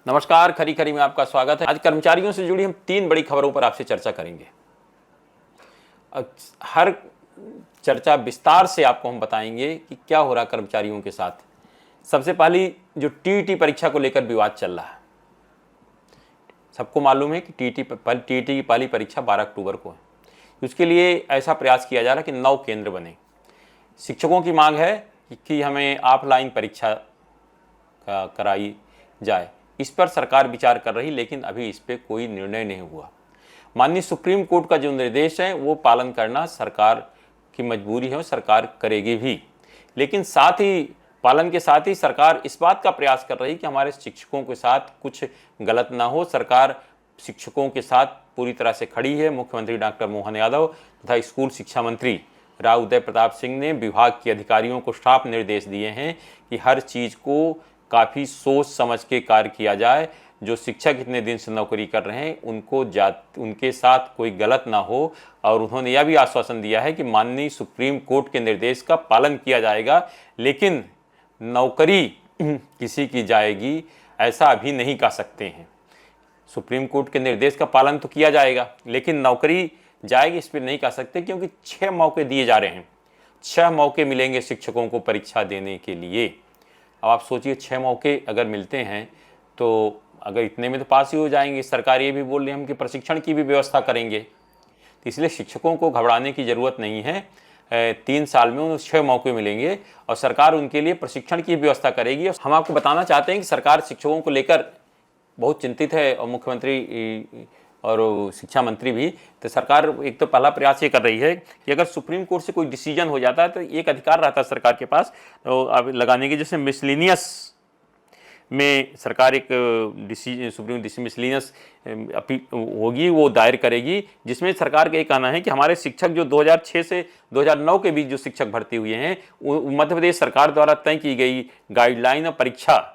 नमस्कार, खरी खरी में आपका स्वागत है। आज कर्मचारियों से जुड़ी हम 3 बड़ी खबरों पर आपसे चर्चा करेंगे। हर चर्चा विस्तार से आपको हम बताएंगे कि क्या हो रहा कर्मचारियों के साथ। सबसे पहली जो टीईटी परीक्षा को लेकर विवाद चल रहा है। सबको मालूम है कि टीईटी की पहली परीक्षा 12 अक्टूबर को है। उसके लिए ऐसा प्रयास किया जा रहा है कि 9 केंद्र बने। शिक्षकों की मांग है कि हमें ऑफलाइन परीक्षा कराई जाए। इस पर सरकार विचार कर रही, लेकिन अभी इस पर कोई निर्णय नहीं हुआ। माननीय सुप्रीम कोर्ट का जो निर्देश है वो पालन करना सरकार की मजबूरी है और सरकार करेगी भी, लेकिन साथ ही पालन के साथ ही सरकार इस बात का प्रयास कर रही कि हमारे शिक्षकों के साथ कुछ गलत ना हो। सरकार शिक्षकों के साथ पूरी तरह से खड़ी है। मुख्यमंत्री डॉक्टर मोहन यादव तथा स्कूल शिक्षा मंत्री राव उदय प्रताप सिंह ने विभाग के अधिकारियों को साफ निर्देश दिए हैं कि हर चीज़ को काफ़ी सोच समझ के कार्य किया जाए। जो शिक्षक इतने दिन से नौकरी कर रहे हैं उनके साथ कोई गलत ना हो। और उन्होंने यह भी आश्वासन दिया है कि माननीय सुप्रीम कोर्ट के निर्देश का पालन किया जाएगा, लेकिन नौकरी किसी की जाएगी ऐसा अभी नहीं कह सकते हैं। सुप्रीम कोर्ट के निर्देश का पालन तो किया जाएगा, लेकिन नौकरी जाएगी इस पर नहीं कह सकते, क्योंकि 6 मौके दिए जा रहे हैं। 6 मौके मिलेंगे शिक्षकों को परीक्षा देने के लिए। अब आप सोचिए 6 मौके अगर मिलते हैं तो अगर इतने में तो पास ही हो जाएंगे। सरकार ये भी बोल रही है हम कि प्रशिक्षण की भी व्यवस्था करेंगे, तो इसलिए शिक्षकों को घबराने की ज़रूरत नहीं है। 3 साल में उन्हें 6 मौके मिलेंगे और सरकार उनके लिए प्रशिक्षण की व्यवस्था करेगी। और हम आपको बताना चाहते हैं कि सरकार शिक्षकों को लेकर बहुत चिंतित है और मुख्यमंत्री और शिक्षा मंत्री भी। तो सरकार एक तो पहला प्रयास ये कर रही है कि अगर सुप्रीम कोर्ट से कोई डिसीजन हो जाता है तो एक अधिकार रहता है सरकार के पास तो अब लगाने की, जैसे मिसलिनियस में सरकार एक सुप्रीम मिसलिनियस होगी, वो दायर करेगी, जिसमें सरकार का ये कहना है कि हमारे शिक्षक जो 2006 से 2009 के बीच जो शिक्षक भर्ती हुए हैं मध्य प्रदेश सरकार द्वारा तय की गई गाइडलाइन और परीक्षा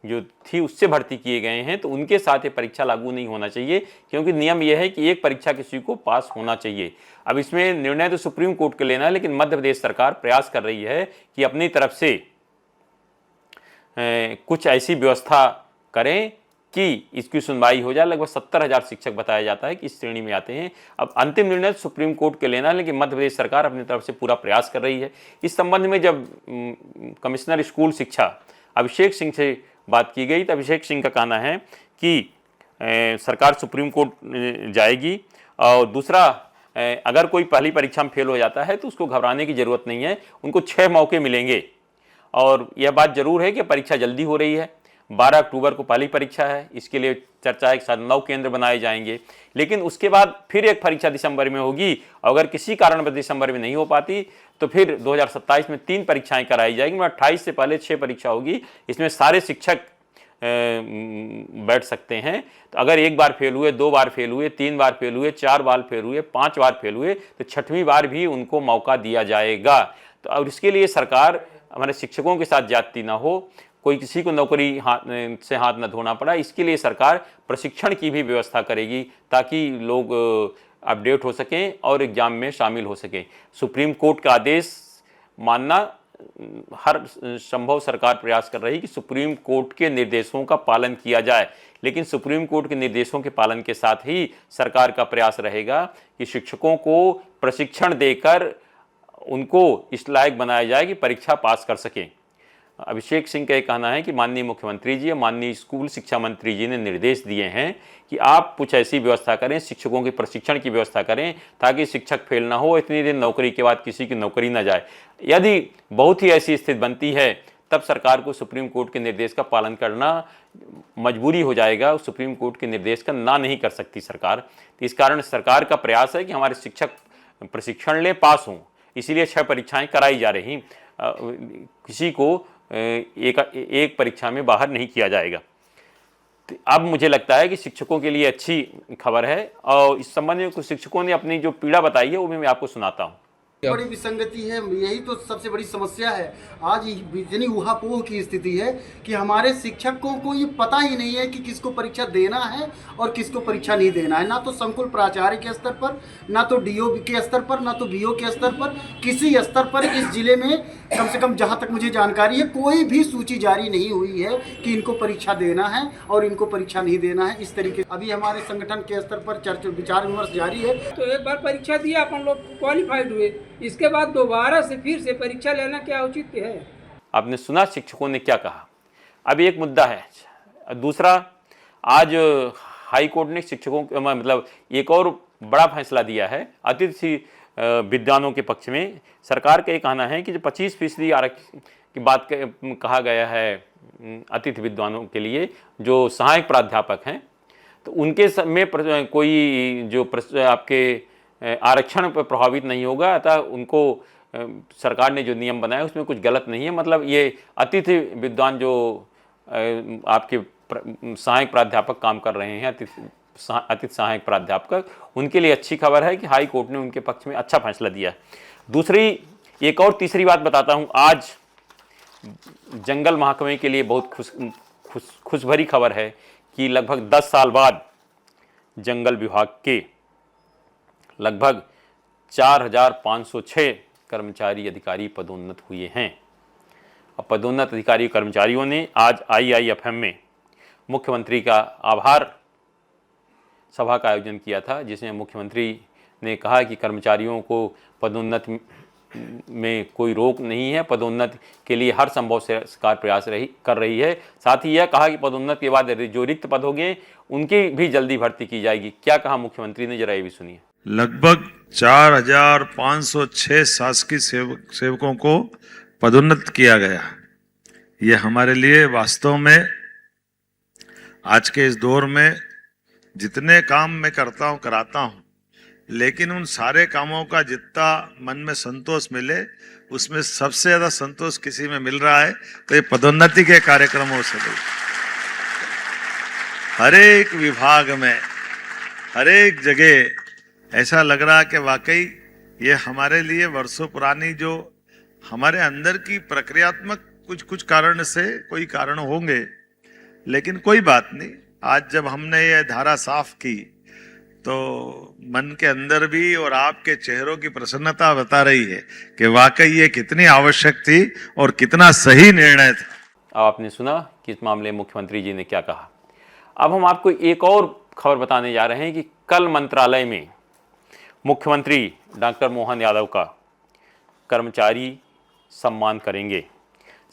जो थी उससे भर्ती किए गए हैं, तो उनके साथ ये परीक्षा लागू नहीं होना चाहिए, क्योंकि नियम यह है कि एक परीक्षा किसी को पास होना चाहिए। अब इसमें निर्णय तो सुप्रीम कोर्ट के लेना है, लेकिन मध्य प्रदेश सरकार प्रयास कर रही है कि अपनी तरफ से कुछ ऐसी व्यवस्था करें कि इसकी सुनवाई हो जाए। लगभग 70,000 शिक्षक बताया जाता है कि इस श्रेणी में आते हैं। अब अंतिम निर्णय सुप्रीम कोर्ट के लेना है, लेकिन मध्य प्रदेश सरकार अपनी तरफ से पूरा प्रयास कर रही है। इस संबंध में जब कमिश्नर स्कूल शिक्षा अभिषेक सिंह से बात की गई तो अभिषेक सिंह का कहना है कि सरकार सुप्रीम कोर्ट जाएगी। और दूसरा, अगर कोई पहली परीक्षा में फेल हो जाता है तो उसको घबराने की ज़रूरत नहीं है, उनको 6 मौके मिलेंगे। और यह बात ज़रूर है कि परीक्षा जल्दी हो रही है। 12 अक्टूबर को पहली परीक्षा है, इसके लिए चर्चा है कि शायद 9 केंद्र बनाए जाएंगे, लेकिन उसके बाद फिर एक परीक्षा दिसंबर में होगी। अगर किसी कारणवश दिसंबर में नहीं हो पाती तो फिर 2027 में 3 परीक्षाएं कराई जाएंगी। 28 से पहले 6 परीक्षा होगी। इसमें सारे शिक्षक बैठ सकते हैं। तो अगर एक बार फेल हुए, 2 बार फेल हुए, 3 बार फेल हुए, 4 बार फेल हुए, 5 बार फेल हुए, तो 6वीं बार भी उनको मौका दिया जाएगा। तो अब इसके लिए सरकार हमारे शिक्षकों के साथ ज्यादती ना हो, कोई किसी को नौकरी से हाथ न धोना पड़ा, इसके लिए सरकार प्रशिक्षण की भी व्यवस्था करेगी ताकि लोग अपडेट हो सकें और एग्जाम में शामिल हो सकें। सुप्रीम कोर्ट का आदेश मानना हर संभव सरकार प्रयास कर रही है कि सुप्रीम कोर्ट के निर्देशों का पालन किया जाए, लेकिन सुप्रीम कोर्ट के निर्देशों के पालन के साथ ही सरकार का प्रयास रहेगा कि शिक्षकों को प्रशिक्षण देकर उनको इस लायक बनाया जाए कि परीक्षा पास कर सकें। अभिषेक सिंह का ये कहना है कि माननीय मुख्यमंत्री जी और माननीय स्कूल शिक्षा मंत्री जी ने निर्देश दिए हैं कि आप कुछ ऐसी व्यवस्था करें, शिक्षकों की प्रशिक्षण की व्यवस्था करें ताकि शिक्षक फेल ना हो, इतनी दिन नौकरी के बाद किसी की नौकरी ना जाए। यदि बहुत ही ऐसी स्थिति बनती है तब सरकार को सुप्रीम कोर्ट के निर्देश का पालन करना मजबूरी हो जाएगा। सुप्रीम कोर्ट के निर्देश का ना नहीं कर सकती सरकार। इस कारण सरकार का प्रयास है कि हमारे शिक्षक प्रशिक्षण लें, पास हों, इसीलिए 6 परीक्षाएं कराई जा रही। किसी को एक परीक्षा में बाहर नहीं किया जाएगा। तो अब मुझे लगता है कि शिक्षकों के लिए अच्छी खबर है और इस संबंध में कुछ शिक्षकों ने अपनी जो पीड़ा बताई है वो भी मैं आपको सुनाता हूँ। बड़ी विसंगति है, यही तो सबसे बड़ी समस्या है। आज इतनी ऊहापोह की स्थिति है कि हमारे शिक्षकों को ये पता ही नहीं है कि किसको परीक्षा देना है और किसको परीक्षा नहीं देना है। ना तो संकुल प्राचार्य के स्तर पर, ना तो डीओ के स्तर पर, ना तो बीओ के स्तर पर, किसी स्तर पर इस जिले में कम से कम जहाँ तक मुझे जानकारी है कोई भी सूची जारी नहीं हुई है कि इनको परीक्षा देना है और इनको परीक्षा नहीं देना है। इस तरीके अभी हमारे संगठन के स्तर पर चर्चा विचार विमर्श जारी है। तो एक बार परीक्षा दिया, अपन लोग क्वालिफाइड हुए, इसके बाद दोबारा से फिर से परीक्षा लेना क्या उचित है? आपने सुना शिक्षकों ने क्या कहा। अब एक मुद्दा है। दूसरा, आज हाई कोर्ट ने शिक्षकों मतलब एक और बड़ा फैसला दिया है अतिथि विद्वानों के पक्ष में। सरकार का ये कहना है कि जो 25% आरक्षण की बात कहा गया है अतिथि विद्वानों के लिए जो सहायक प्राध्यापक हैं, तो उनके में कोई जो आपके आरक्षण पर प्रभावित नहीं होगा। अतः उनको सरकार ने जो नियम बनाया उसमें कुछ गलत नहीं है। मतलब ये अतिथि विद्वान जो आपके सहायक प्राध्यापक काम कर रहे हैं, अतिथि सहायक प्राध्यापक, उनके लिए अच्छी खबर है कि हाई कोर्ट ने उनके पक्ष में अच्छा फैसला दिया। दूसरी एक और तीसरी बात बताता हूँ। आज जंगल महकमे के लिए बहुत खुशभरी खबर है कि लगभग 10 साल बाद जंगल विभाग के लगभग 4506 कर्मचारी अधिकारी पदोन्नत हुए हैं। अब पदोन्नत अधिकारी कर्मचारियों ने आज IIFM में मुख्यमंत्री का आभार सभा का आयोजन किया था, जिसमें मुख्यमंत्री ने कहा कि कर्मचारियों को पदोन्नति में कोई रोक नहीं है, पदोन्नति के लिए हर संभव सरकार प्रयास कर रही है। साथ ही यह कहा कि पदोन्नति के बाद जो रिक्त पद होंगे उनकी भी जल्दी भर्ती की जाएगी। क्या कहा मुख्यमंत्री ने, जरा ये भी सुनिए। लगभग 4506 शासकीय सेवकों को पदोन्नत किया गया। ये हमारे लिए वास्तव में आज के इस दौर में जितने काम मैं करता हूँ कराता हूँ, लेकिन उन सारे कामों का जितना मन में संतोष मिले उसमें सबसे ज्यादा संतोष किसी में मिल रहा है तो ये पदोन्नति के कार्यक्रमों से। हर एक विभाग में, हर एक जगह ऐसा लग रहा कि वाकई ये हमारे लिए वर्षों पुरानी जो हमारे अंदर की प्रक्रियात्मक कुछ कारण से कोई कारण होंगे, लेकिन कोई बात नहीं। आज जब हमने ये धारा साफ की तो मन के अंदर भी और आपके चेहरों की प्रसन्नता बता रही है कि वाकई ये कितनी आवश्यक थी और कितना सही निर्णय था। अब आपने सुना कि इस मामले में मुख्यमंत्री जी ने क्या कहा। अब हम आपको एक और खबर बताने जा रहे हैं कि कल मंत्रालय में मुख्यमंत्री डॉक्टर मोहन यादव का कर्मचारी सम्मान करेंगे।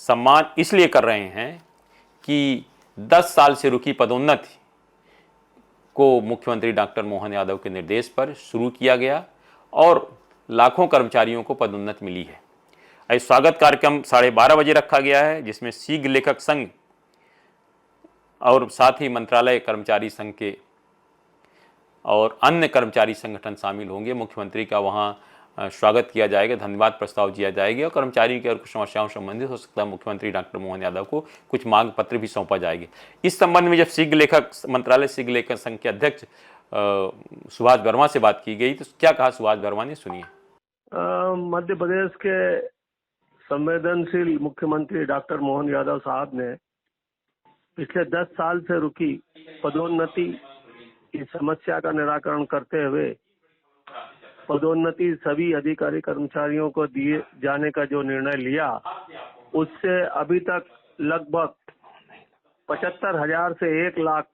सम्मान इसलिए कर रहे हैं कि 10 साल से रुकी पदोन्नति को मुख्यमंत्री डॉक्टर मोहन यादव के निर्देश पर शुरू किया गया और लाखों कर्मचारियों को पदोन्नति मिली है। आज स्वागत कार्यक्रम 12:30 बजे रखा गया है, जिसमें शीघ्र लेखक संघ और साथ ही मंत्रालय कर्मचारी संघ के और अन्य कर्मचारी संगठन शामिल होंगे। मुख्यमंत्री का वहाँ स्वागत किया जाएगा, धन्यवाद प्रस्ताव दिया जाएगा और कर्मचारी की अगर कुछ समस्याओं संबंधित हो सकता है मुख्यमंत्री डॉक्टर मोहन यादव को कुछ मांग पत्र भी सौंपा जाएगी। इस संबंध में जब शीघ्र लेखक मंत्रालय शीघ्र लेखक संघ के अध्यक्ष सुभाष वर्मा से बात की गई तो क्या कहा सुभाष वर्मा ने, सुनिए। मध्य प्रदेश के संवेदनशील मुख्यमंत्री डॉक्टर मोहन यादव साहब ने पिछले 10 साल से रुकी पदोन्नति की समस्या का निराकरण करते हुए पदोन्नति सभी अधिकारी कर्मचारियों को दिए जाने का जो निर्णय लिया, उससे अभी तक लगभग 75,000 से 1 लाख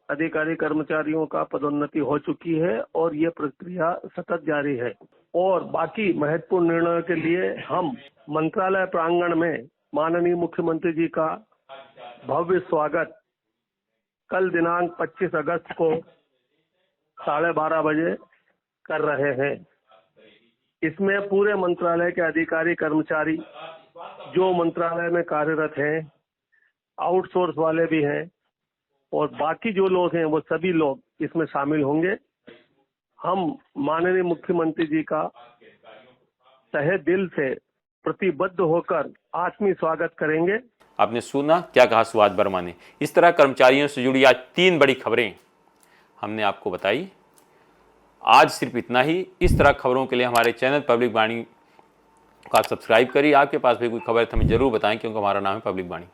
अधिकारी कर्मचारियों का पदोन्नति हो चुकी है और ये प्रक्रिया सतत जारी है। और बाकी महत्वपूर्ण निर्णयों के लिए हम मंत्रालय प्रांगण में माननीय मुख्यमंत्री जी का भव्य स्वागत कल दिनांक 25 अगस्त को 12:30 बजे कर रहे हैं। इसमें पूरे मंत्रालय के अधिकारी कर्मचारी जो मंत्रालय में कार्यरत हैं, आउटसोर्स वाले भी हैं और बाकी जो लोग हैं वो सभी लोग इसमें शामिल होंगे। हम माननीय मुख्यमंत्री जी का तहे दिल से प्रतिबद्ध होकर आत्मीय स्वागत करेंगे। आपने सुना क्या कहा सुभाष वर्मा ने। इस तरह कर्मचारियों से जुड़ी आज 3 बड़ी खबरें हमने आपको बताई। आज सिर्फ इतना ही। इस तरह खबरों के लिए हमारे चैनल पब्लिक वाणी तो आप सब्सक्राइब करिए। आपके पास भी कोई खबर है तो हमें जरूर बताएं, क्योंकि हमारा नाम है पब्लिक वाणी।